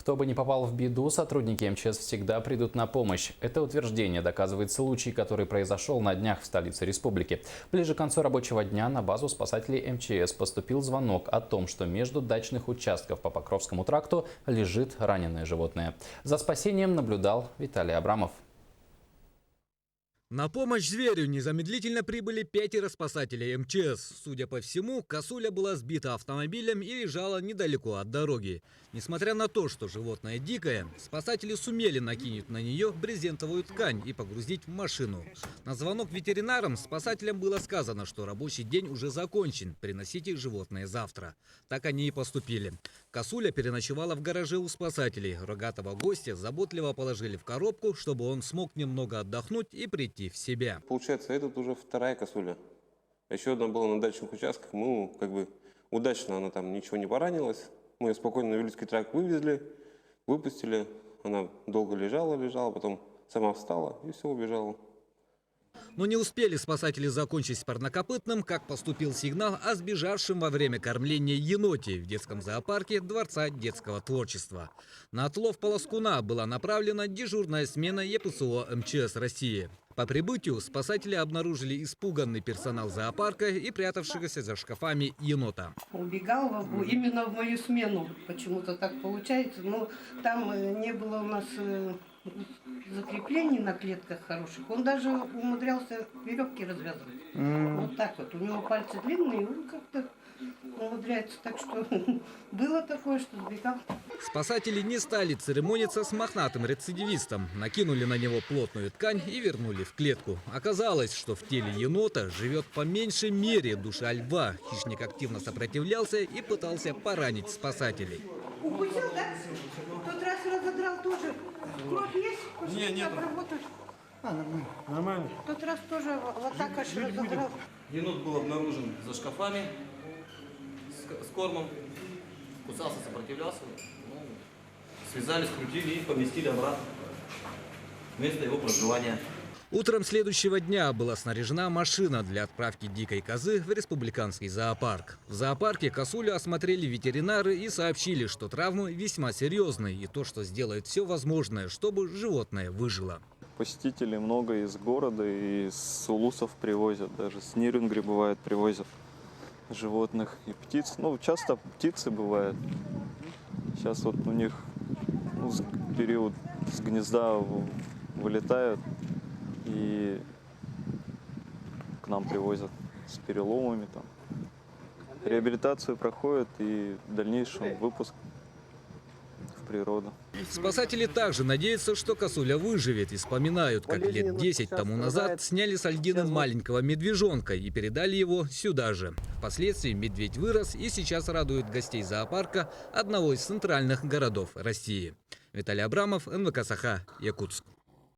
Кто бы ни попал в беду, сотрудники МЧС всегда придут на помощь. Это утверждение доказывает случай, который произошел на днях в столице республики. Ближе к концу рабочего дня на базу спасателей МЧС поступил звонок о том, что между дачных участков по Покровскому тракту лежит раненое животное. За спасением наблюдал Виталий Абрамов. На помощь зверю незамедлительно прибыли 5 спасателей МЧС. Судя по всему, косуля была сбита автомобилем и лежала недалеко от дороги. Несмотря на то, что животное дикое, спасатели сумели накинуть на нее брезентовую ткань и погрузить в машину. На звонок ветеринарам спасателям было сказано, что рабочий день уже закончен, приносите животное завтра. Так они и поступили. Косуля переночевала в гараже у спасателей. Рогатого гостя заботливо положили в коробку, чтобы он смог немного отдохнуть и прийти в себя. Получается, это уже вторая косуля. Еще одна была на дачных участках. Мы удачно, она там ничего не поранилась. Мы ее спокойно на Вилюйский тракт вывезли, выпустили. Она долго лежала, потом сама встала и все, убежала. Но не успели спасатели закончить с парнокопытным, как поступил сигнал о сбежавшем во время кормления еноте в детском зоопарке Дворца детского творчества. На отлов полоскуна была направлена дежурная смена ЕПСО МЧС России. По прибытию спасатели обнаружили испуганный персонал зоопарка и прятавшегося за шкафами енота. Убегал именно в мою смену. Почему-то так получается. Но там не было у нас закреплений на клетках хороших. Он даже умудрялся веревки развязывать. Вот так вот. У него пальцы длинные, и он как-то умудряется. Так что было такое, что сбегал. Спасатели не стали церемониться с мохнатым рецидивистом. Накинули на него плотную ткань и вернули в клетку. Оказалось, что в теле енота живет по меньшей мере душа льва. Хищник активно сопротивлялся и пытался поранить спасателей. Укусил, да? В тот раз разодрал тоже. Кровь есть? Нет. Нормально. В тот раз тоже вот так аж разодрал. Енот был обнаружен за шкафами с кормом. Кусался, сопротивлялся. Связали, скрутили и поместили обратно в место его проживания. Утром следующего дня была снаряжена машина для отправки дикой козы в республиканский зоопарк. В зоопарке косулю осмотрели ветеринары и сообщили, что травмы весьма серьезные и то, что сделает все возможное, чтобы животное выжило. Посетителей много из города, и с улусов привозят, даже с Нерюнгри бывает привозят животных и птиц. Часто птицы бывают. Сейчас вот у них период с гнезда вылетают и к нам привозят с переломами. Реабилитацию проходят и в дальнейшем выпуск в природу. Спасатели также надеются, что косуля выживет, и вспоминают, как лет 10 тому назад сняли с льдины маленького медвежонка и передали его сюда же. Впоследствии медведь вырос и сейчас радует гостей зоопарка одного из центральных городов России. Виталий Абрамов, НВК Саха, Якутск.